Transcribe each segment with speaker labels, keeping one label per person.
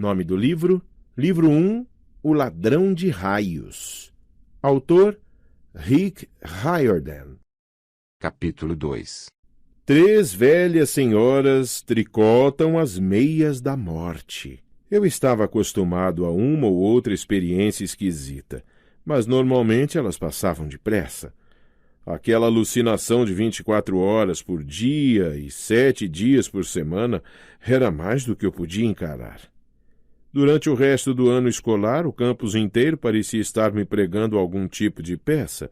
Speaker 1: Nome do livro: Livro 1, O Ladrão de Raios. Autor: Rick Riordan.
Speaker 2: Capítulo 2.
Speaker 1: 3 velhas senhoras tricotam as meias da morte. Eu estava acostumado a uma ou outra experiência esquisita, mas normalmente elas passavam depressa. Aquela alucinação de 24 horas por dia e 7 dias por semana era mais do que eu podia encarar. Durante o resto do ano escolar, o campus inteiro parecia estar me pregando algum tipo de peça.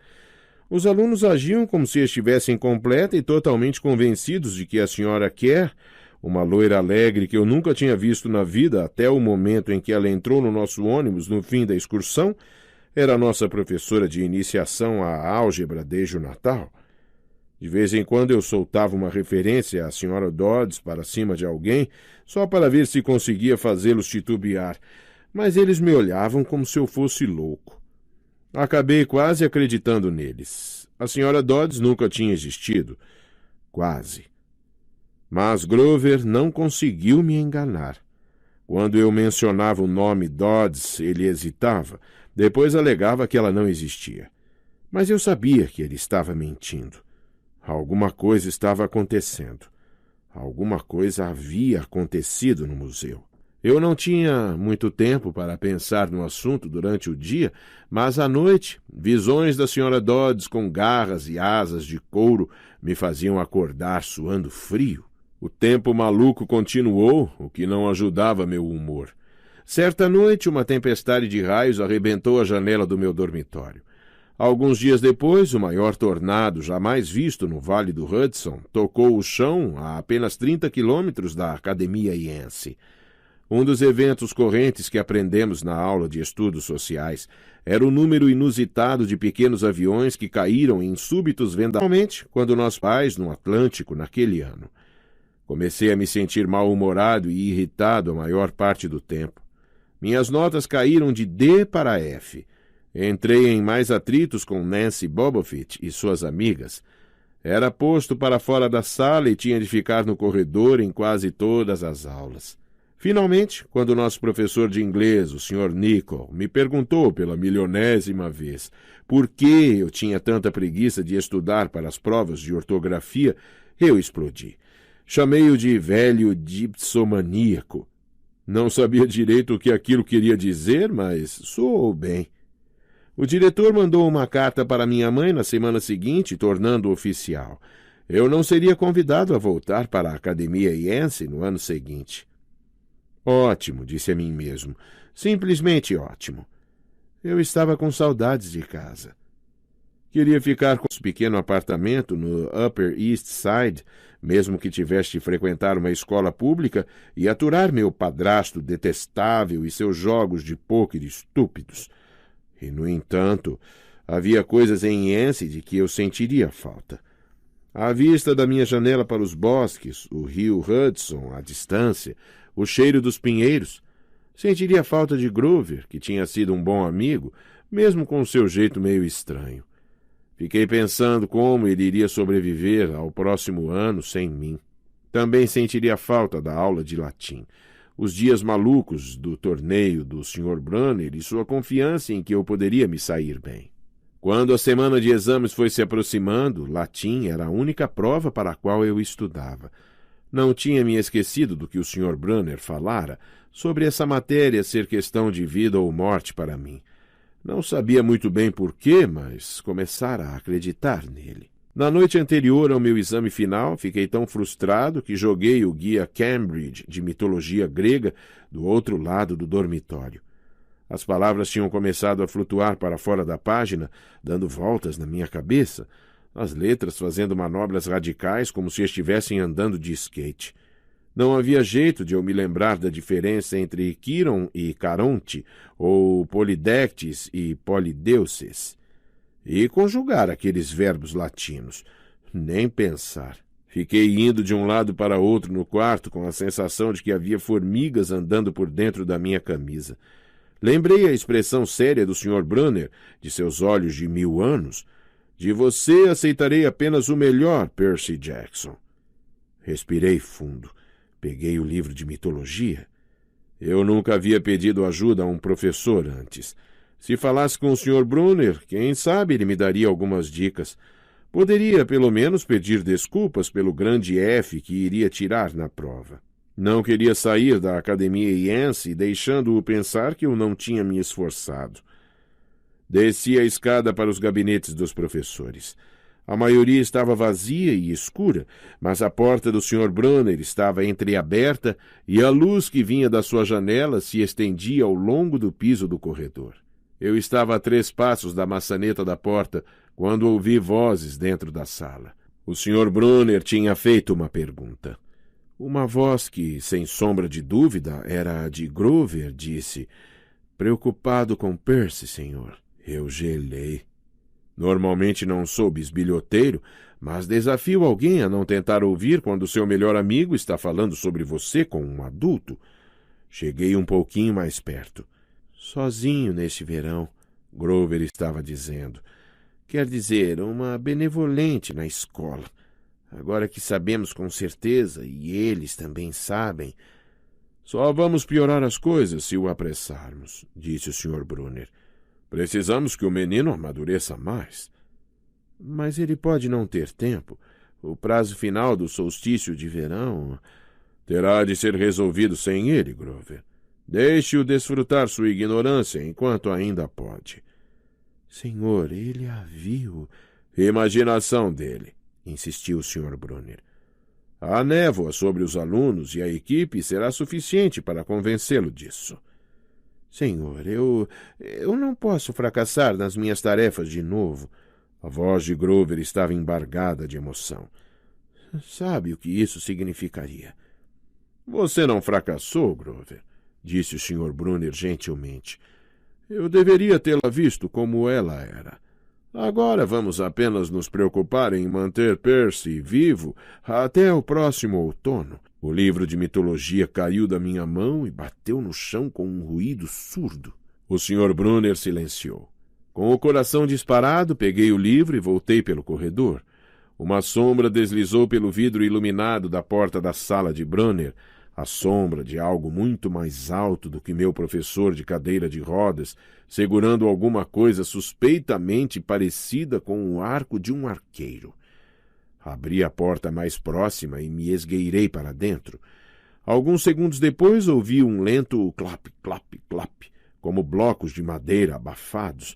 Speaker 1: Os alunos agiam como se estivessem completa e totalmente convencidos de que a senhora Kerr, uma loira alegre que eu nunca tinha visto na vida até o momento em que ela entrou no nosso ônibus no fim da excursão, era nossa professora de iniciação à álgebra desde o Natal. De vez em quando eu soltava uma referência à senhora Dodds para cima de alguém, só para ver se conseguia fazê-los titubear, mas eles me olhavam como se eu fosse louco. Acabei quase acreditando neles. A senhora Dodds nunca tinha existido. Quase. Mas Grover não conseguiu me enganar. Quando eu mencionava o nome Dodds, ele hesitava. Depois alegava que ela não existia. Mas eu sabia que ele estava mentindo. Alguma coisa estava acontecendo. Alguma coisa havia acontecido no museu. Eu não tinha muito tempo para pensar no assunto durante o dia, mas à noite, visões da senhora Dodds com garras e asas de couro me faziam acordar suando frio. O tempo maluco continuou, o que não ajudava meu humor. Certa noite, uma tempestade de raios arrebentou a janela do meu dormitório. Alguns dias depois, o maior tornado jamais visto no Vale do Hudson tocou o chão a apenas 30 quilômetros da Academia Yancey. Um dos eventos correntes que aprendemos na aula de estudos sociais era o número inusitado de pequenos aviões que caíram em súbitos vendavais quando nós pais no Atlântico naquele ano. Comecei a me sentir mal-humorado e irritado a maior parte do tempo. Minhas notas caíram de D para F. Entrei em mais atritos com Nancy Bobofit e suas amigas. Era posto para fora da sala e tinha de ficar no corredor em quase todas as aulas. Finalmente, quando nosso professor de inglês, o Sr. Nicol, me perguntou pela milionésima vez por que eu tinha tanta preguiça de estudar para as provas de ortografia, eu explodi. Chamei-o de velho dipsomaníaco. Não sabia direito o que aquilo queria dizer, mas soou bem. O diretor mandou uma carta para minha mãe na semana seguinte, tornando-o oficial. Eu não seria convidado a voltar para a Academia Yancey no ano seguinte. Ótimo, disse a mim mesmo. Simplesmente ótimo. Eu estava com saudades de casa. Queria ficar com um pequeno apartamento no Upper East Side, mesmo que tivesse de frequentar uma escola pública, e aturar meu padrasto detestável e seus jogos de pôquer estúpidos. E, no entanto, havia coisas em Yancey de que eu sentiria falta. A vista da minha janela para os bosques, o rio Hudson, à distância, o cheiro dos pinheiros. Sentiria falta de Grover, que tinha sido um bom amigo, mesmo com seu jeito meio estranho. Fiquei pensando como ele iria sobreviver ao próximo ano sem mim. Também sentiria falta da aula de latim, os dias malucos do torneio do Sr. Brunner e sua confiança em que eu poderia me sair bem. Quando a semana de exames foi se aproximando, latim era a única prova para a qual eu estudava. Não tinha me esquecido do que o Sr. Brunner falara sobre essa matéria ser questão de vida ou morte para mim. Não sabia muito bem por quê, mas começara a acreditar nele. Na noite anterior ao meu exame final, fiquei tão frustrado que joguei o guia Cambridge de mitologia grega do outro lado do dormitório. As palavras tinham começado a flutuar para fora da página, dando voltas na minha cabeça, as letras fazendo manobras radicais como se estivessem andando de skate. Não havia jeito de eu me lembrar da diferença entre Quiron e Caronte, ou Polidectes e Polideuces. E conjugar aqueles verbos latinos. Nem pensar. Fiquei indo de um lado para outro no quarto com a sensação de que havia formigas andando por dentro da minha camisa. Lembrei a expressão séria do Sr. Brunner, de seus olhos de 1000 anos. De você aceitarei apenas o melhor, Percy Jackson. Respirei fundo. Peguei o livro de mitologia. Eu nunca havia pedido ajuda a um professor antes. Se falasse com o Sr. Brunner, quem sabe ele me daria algumas dicas. Poderia, pelo menos, pedir desculpas pelo grande F que iria tirar na prova. Não queria sair da academia Yancey, deixando-o pensar que eu não tinha me esforçado. Desci a escada para os gabinetes dos professores. A maioria estava vazia e escura, mas a porta do Sr. Brunner estava entreaberta e a luz que vinha da sua janela se estendia ao longo do piso do corredor. Eu estava a 3 passos da maçaneta da porta quando ouvi vozes dentro da sala. O Sr. Brunner tinha feito uma pergunta. Uma voz que, sem sombra de dúvida, era a de Grover, disse: "Preocupado com Percy, senhor." Eu gelei. Normalmente não sou bisbilhoteiro, mas desafio alguém a não tentar ouvir quando seu melhor amigo está falando sobre você com um adulto. Cheguei um pouquinho mais perto. "Sozinho neste verão", Grover estava dizendo. "Quer dizer, uma benevolente na escola. Agora que sabemos com certeza, e eles também sabem." "Só vamos piorar as coisas se o apressarmos", disse o Sr. Brunner. "Precisamos que o menino amadureça mais." "Mas ele pode não ter tempo. O prazo final do solstício de verão terá de ser resolvido sem ele, Grover. Deixe-o desfrutar sua ignorância enquanto ainda pode." "Senhor, ele a viu." "Imaginação dele", insistiu o Sr. Brunner. "A névoa sobre os alunos e a equipe será suficiente para convencê-lo disso." "Senhor, eu não posso fracassar nas minhas tarefas de novo." A voz de Grover estava embargada de emoção. "Sabe o que isso significaria?" "Você não fracassou, Grover", disse o Sr. Brunner gentilmente. "Eu deveria tê-la visto como ela era. Agora vamos apenas nos preocupar em manter Percy vivo até o próximo outono." O livro de mitologia caiu da minha mão e bateu no chão com um ruído surdo. O Sr. Brunner silenciou. Com o coração disparado, peguei o livro e voltei pelo corredor. Uma sombra deslizou pelo vidro iluminado da porta da sala de Brunner, a sombra de algo muito mais alto do que meu professor de cadeira de rodas, segurando alguma coisa suspeitamente parecida com o arco de um arqueiro. Abri a porta mais próxima e me esgueirei para dentro. Alguns segundos depois ouvi um lento clap, clap, clap, como blocos de madeira abafados.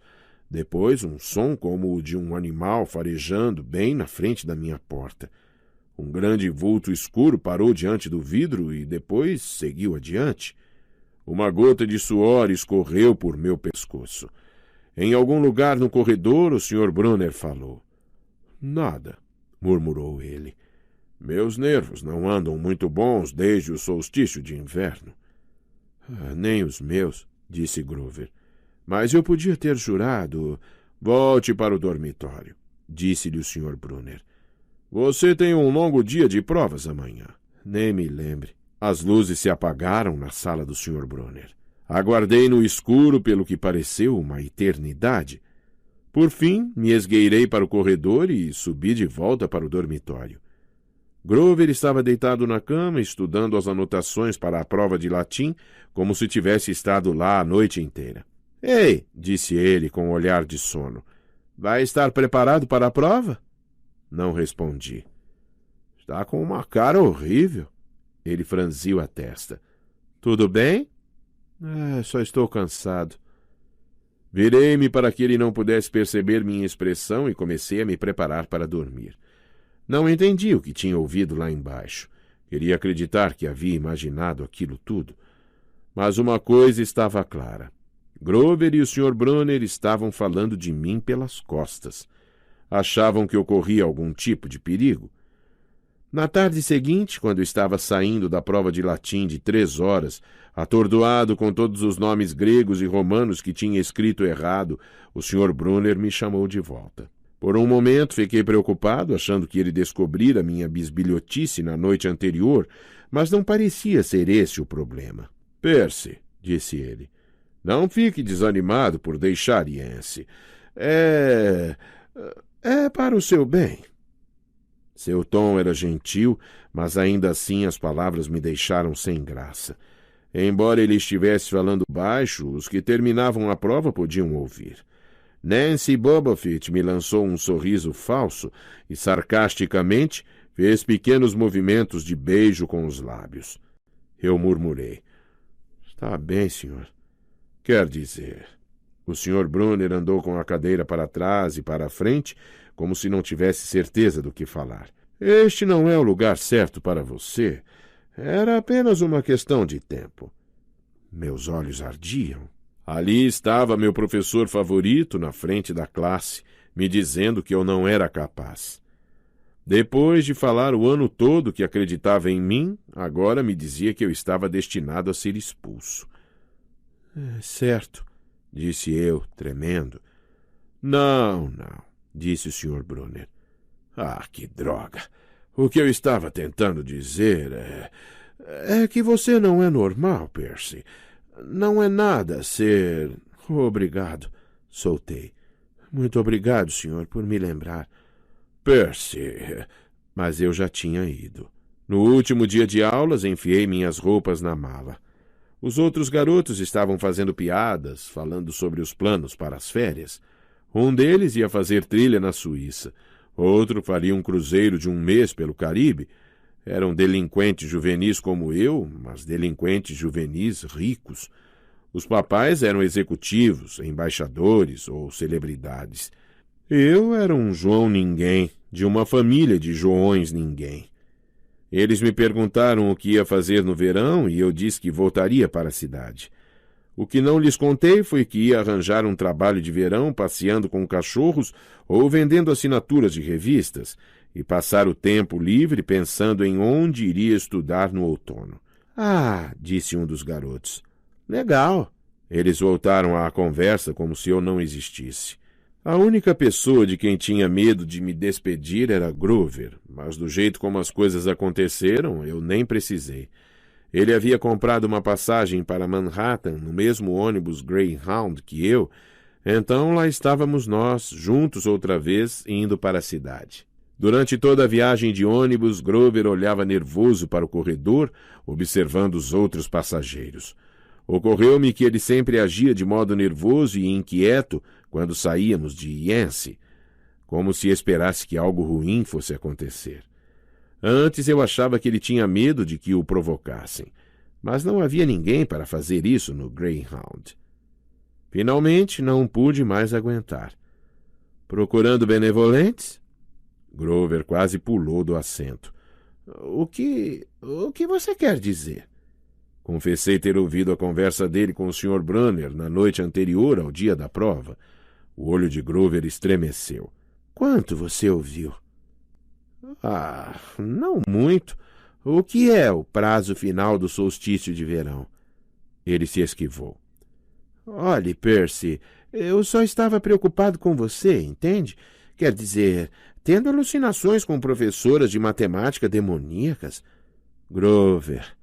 Speaker 1: Depois um som como o de um animal farejando bem na frente da minha porta. Um grande vulto escuro parou diante do vidro e depois seguiu adiante. Uma gota de suor escorreu por meu pescoço. Em algum lugar no corredor, o Sr. Brunner falou. "Nada", murmurou ele. "Meus nervos não andam muito bons desde o solstício de inverno." Nem os meus", disse Grover. "Mas eu podia ter jurado." "Volte para o dormitório", disse-lhe o Sr. Brunner. "Você tem um longo dia de provas amanhã." "Nem me lembre." As luzes se apagaram na sala do Sr. Brunner. Aguardei no escuro pelo que pareceu uma eternidade. Por fim, me esgueirei para o corredor e subi de volta para o dormitório. Grover estava deitado na cama, estudando as anotações para a prova de latim, como se tivesse estado lá a noite inteira. "Ei", disse ele com um olhar de sono, "vai estar preparado para a prova?" Não respondi. "Está com uma cara horrível." Ele franziu a testa. "Tudo bem?" Só estou cansado." Virei-me para que ele não pudesse perceber minha expressão e comecei a me preparar para dormir. Não entendi o que tinha ouvido lá embaixo. Queria acreditar que havia imaginado aquilo tudo. Mas uma coisa estava clara. Grover e o Sr. Brunner estavam falando de mim pelas costas. Achavam que ocorria algum tipo de perigo. Na tarde seguinte, quando estava saindo da prova de latim de 3 horas, atordoado com todos os nomes gregos e romanos que tinha escrito errado, o Sr. Brunner me chamou de volta. Por um momento fiquei preocupado, achando que ele descobrira minha bisbilhotice na noite anterior, mas não parecia ser esse o problema. "Percy", disse ele, "não fique desanimado por deixar Yancey. É para o seu bem." Seu tom era gentil, mas ainda assim as palavras me deixaram sem graça. Embora ele estivesse falando baixo, os que terminavam a prova podiam ouvir. Nancy Bobofit me lançou um sorriso falso e, sarcasticamente, fez pequenos movimentos de beijo com os lábios. Eu murmurei. Está bem, senhor. Quer dizer... O Sr. Brunner andou com a cadeira para trás e para a frente, como se não tivesse certeza do que falar. Este não é o lugar certo para você. Era apenas uma questão de tempo. Meus olhos ardiam. Ali estava meu professor favorito na frente da classe, me dizendo que eu não era capaz. Depois de falar o ano todo que acreditava em mim, agora me dizia que eu estava destinado a ser expulso. Certo, disse eu, tremendo. Não, disse o Sr. Brunner. Ah, que droga! O que eu estava tentando dizer é que você não é normal, Percy. Não é nada ser... Obrigado, soltei. Muito obrigado, senhor, por me lembrar. Percy... Mas eu já tinha ido. No último dia de aulas, enfiei minhas roupas na mala. Os outros garotos estavam fazendo piadas, falando sobre os planos para as férias. Um deles ia fazer trilha na Suíça. Outro faria um cruzeiro de 1 mês pelo Caribe. Eram delinquentes juvenis como eu, mas delinquentes juvenis ricos. Os papais eram executivos, embaixadores ou celebridades. Eu era um João Ninguém, de uma família de Joões Ninguém. Eles me perguntaram o que ia fazer no verão e eu disse que voltaria para a cidade. O que não lhes contei foi que ia arranjar um trabalho de verão passeando com cachorros ou vendendo assinaturas de revistas e passar o tempo livre pensando em onde iria estudar no outono. Ah, disse um dos garotos. Legal. Eles voltaram à conversa como se eu não existisse. A única pessoa de quem tinha medo de me despedir era Grover, mas do jeito como as coisas aconteceram, eu nem precisei. Ele havia comprado uma passagem para Manhattan no mesmo ônibus Greyhound que eu, então lá estávamos nós, juntos outra vez, indo para a cidade. Durante toda a viagem de ônibus, Grover olhava nervoso para o corredor, observando os outros passageiros. Ocorreu-me que ele sempre agia de modo nervoso e inquieto quando saíamos de Yancey, como se esperasse que algo ruim fosse acontecer. Antes eu achava que ele tinha medo de que o provocassem, mas não havia ninguém para fazer isso no Greyhound. Finalmente não pude mais aguentar. Procurando benevolentes? Grover quase pulou do assento. O que você quer dizer? Confessei ter ouvido a conversa dele com o Sr. Brunner na noite anterior ao dia da prova. O olho de Grover estremeceu. Quanto você ouviu? Ah, não muito. O que é o prazo final do solstício de verão? Ele se esquivou. Olhe, Percy, eu só estava preocupado com você, entende? Quer dizer, tendo alucinações com professoras de matemática demoníacas. Grover...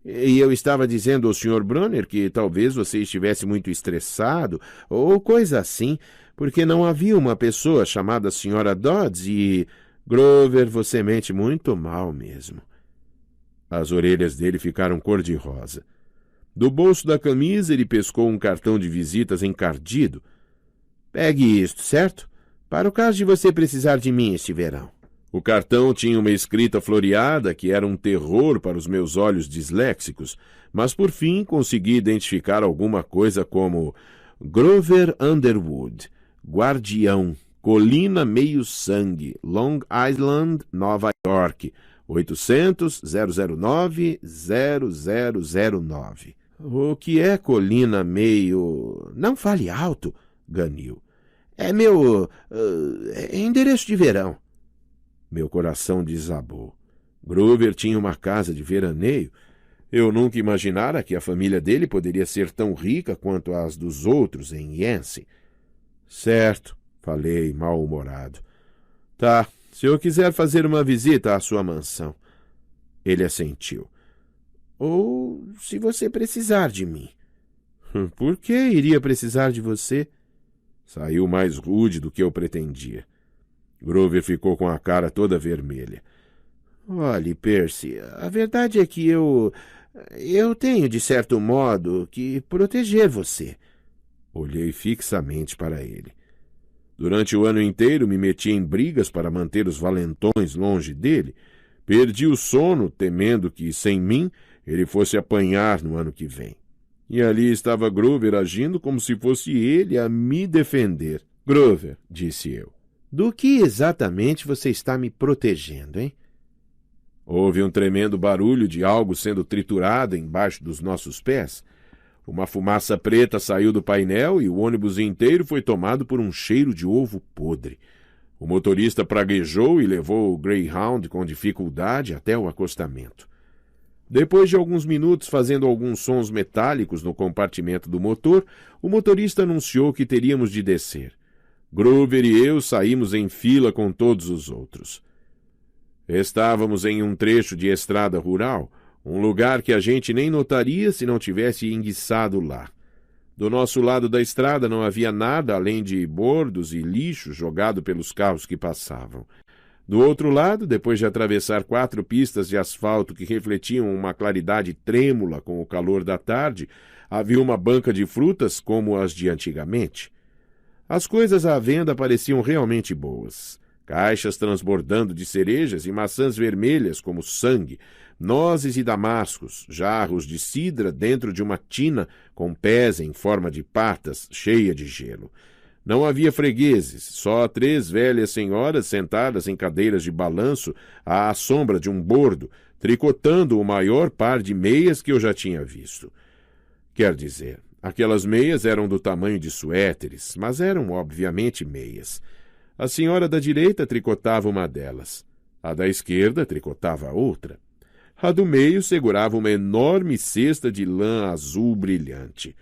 Speaker 1: E eu estava dizendo ao Sr. Brunner que talvez você estivesse muito estressado, ou coisa assim, porque não havia uma pessoa chamada Sra. Dodds e... Grover, você mente muito mal mesmo. As orelhas dele ficaram cor-de-rosa. Do bolso da camisa ele pescou um cartão de visitas encardido. Pegue isto, certo? Para o caso de você precisar de mim este verão. O cartão tinha uma escrita floreada que era um terror para os meus olhos disléxicos, mas por fim consegui identificar alguma coisa como Grover Underwood, Guardião, Colina Meio Sangue, Long Island, Nova York, 800-009-0009. O que é Colina Meio... Não fale alto, ganiu. É meu... endereço de verão. Meu coração desabou. Grover tinha uma casa de veraneio. Eu nunca imaginara que a família dele poderia ser tão rica quanto as dos outros em Yancey. Certo, falei, mal-humorado. Tá, se eu quiser fazer uma visita à sua mansão. Ele assentiu. Ou se você precisar de mim. Por que iria precisar de você? Saiu mais rude do que eu pretendia. Grover ficou com a cara toda vermelha. Olhe, Percy, a verdade é que eu
Speaker 3: Eu tenho, de certo modo, que proteger você.
Speaker 1: Olhei fixamente para ele. Durante o ano inteiro me meti em brigas para manter os valentões longe dele. Perdi o sono, temendo que, sem mim, ele fosse apanhar no ano que vem. E ali estava Grover agindo como se fosse ele a me defender. Grover, disse eu.
Speaker 3: Do que exatamente você está me protegendo, hein?
Speaker 1: Houve um tremendo barulho de algo sendo triturado embaixo dos nossos pés. Uma fumaça preta saiu do painel e o ônibus inteiro foi tomado por um cheiro de ovo podre. O motorista praguejou e levou o Greyhound com dificuldade até o acostamento. Depois de alguns minutos fazendo alguns sons metálicos no compartimento do motor, o motorista anunciou que teríamos de descer. Grover e eu saímos em fila com todos os outros. Estávamos em um trecho de estrada rural, um lugar que a gente nem notaria se não tivesse enguiçado lá. Do nosso lado da estrada não havia nada além de bordos e lixo jogado pelos carros que passavam. Do outro lado, depois de atravessar 4 pistas de asfalto que refletiam uma claridade trêmula com o calor da tarde, havia uma banca de frutas como as de antigamente. As coisas à venda pareciam realmente boas. Caixas transbordando de cerejas e maçãs vermelhas como sangue, nozes e damascos, jarros de cidra dentro de uma tina com pés em forma de patas cheia de gelo. Não havia fregueses, só 3 velhas senhoras sentadas em cadeiras de balanço à sombra de um bordo, tricotando o maior par de meias que eu já tinha visto. Quer dizer, aquelas meias eram do tamanho de suéteres, mas eram obviamente meias. A senhora da direita tricotava uma delas. A da esquerda tricotava a outra. A do meio segurava uma enorme cesta de lã azul brilhante.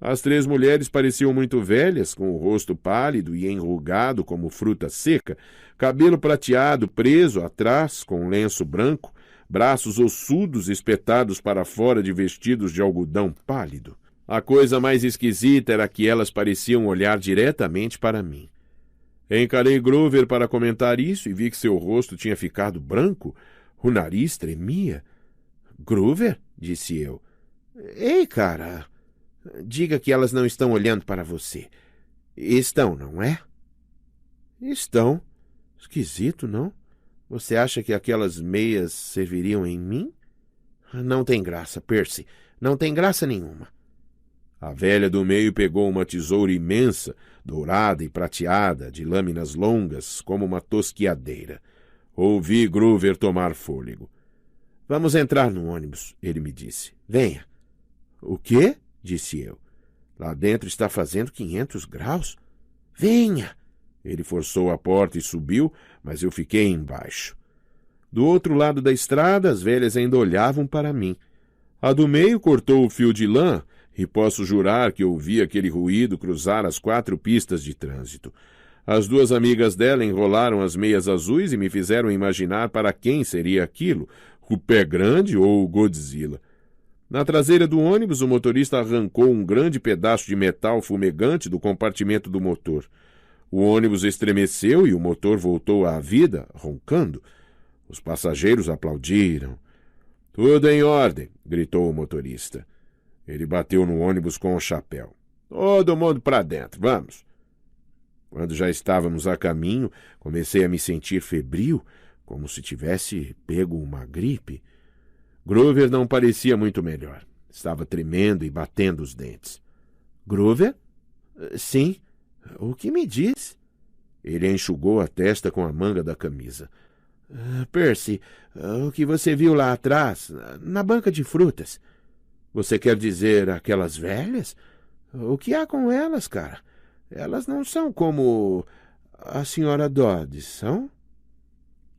Speaker 1: As 3 mulheres pareciam muito velhas, com o rosto pálido e enrugado como fruta seca, cabelo prateado preso atrás com um lenço branco, braços ossudos espetados para fora de vestidos de algodão pálido. A coisa mais esquisita era que elas pareciam olhar diretamente para mim. Encarei Grover para comentar isso e vi que seu rosto tinha ficado branco. O nariz tremia.
Speaker 3: Grover, disse eu. Ei, cara, diga que elas não estão olhando para você. Estão, não é?
Speaker 1: Estão.
Speaker 3: Esquisito, não? Você acha que aquelas meias serviriam em mim? Não tem graça, Percy. Não tem graça nenhuma.
Speaker 1: A velha do meio pegou uma tesoura imensa, dourada e prateada, de lâminas longas, como uma tosquiadeira. Ouvi Grover tomar fôlego.
Speaker 3: Vamos entrar no ônibus, ele me disse. Venha.
Speaker 1: O quê?
Speaker 3: Disse eu. Lá dentro está fazendo 500 graus. Venha.
Speaker 1: Ele forçou a porta e subiu, mas eu fiquei embaixo. Do outro lado da estrada, as velhas ainda olhavam para mim. A do meio cortou o fio de lã, e posso jurar que ouvi aquele ruído cruzar as 4 pistas de trânsito. As 2 amigas dela enrolaram as meias azuis e me fizeram imaginar para quem seria aquilo, o Pé Grande ou o Godzilla. Na traseira do ônibus, o motorista arrancou um grande pedaço de metal fumegante do compartimento do motor. O ônibus estremeceu e o motor voltou à vida, roncando. Os passageiros aplaudiram. — Tudo em ordem! Gritou o motorista. Ele bateu no ônibus com o chapéu. — Todo mundo para dentro, vamos! Quando já estávamos a caminho, comecei a me sentir febril, como se tivesse pego uma gripe. Grover não parecia muito melhor. Estava tremendo e batendo os dentes.
Speaker 3: — Grover? — Sim. O que me diz?
Speaker 1: Ele enxugou a testa com a manga da camisa.
Speaker 3: — Percy, o que você viu lá atrás, na banca de frutas? Você quer dizer aquelas velhas? O que há com elas, cara? Elas não são como a senhora Dodds, são?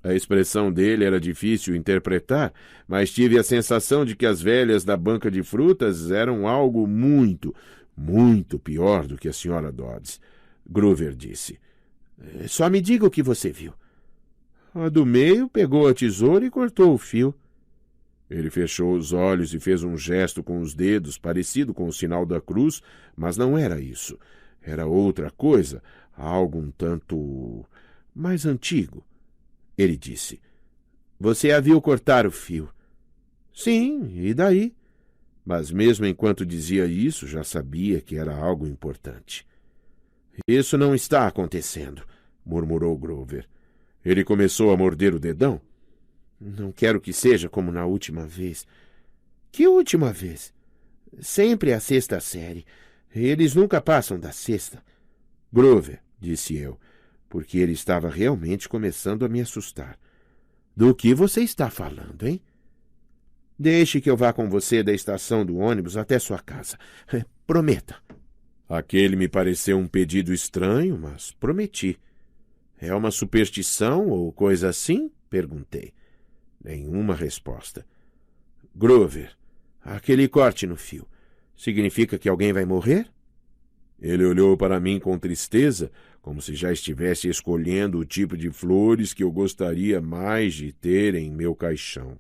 Speaker 1: A expressão dele era difícil interpretar, mas tive a sensação de que as velhas da banca de frutas eram algo muito, muito pior do que a senhora Dodds. Grover disse.
Speaker 3: — Só me diga o que você viu.
Speaker 1: A do meio pegou a tesoura e cortou o fio. Ele fechou os olhos e fez um gesto com os dedos, parecido com o sinal da cruz, mas não era isso. Era outra coisa, algo um tanto mais antigo. Ele disse. — Você a viu cortar o fio. —
Speaker 3: Sim, e daí? Mas mesmo enquanto dizia isso, já sabia que era algo importante. Isso não está acontecendo, murmurou Grover.
Speaker 1: Ele começou a morder o dedão?
Speaker 3: Não quero que seja como na última vez. Que última vez? Sempre a sexta série. Eles nunca passam da sexta.
Speaker 1: Grover, disse eu, porque ele estava realmente começando a me assustar.
Speaker 3: Do que você está falando, hein? Deixe que eu vá com você da estação do ônibus até sua casa. Prometa.
Speaker 1: Aquele me pareceu um pedido estranho, mas prometi.
Speaker 3: É uma superstição ou coisa assim? Perguntei.
Speaker 1: Nenhuma resposta.
Speaker 3: Grover, aquele corte no fio, significa que alguém vai morrer?
Speaker 1: Ele olhou para mim com tristeza, como se já estivesse escolhendo o tipo de flores que eu gostaria mais de ter em meu caixão.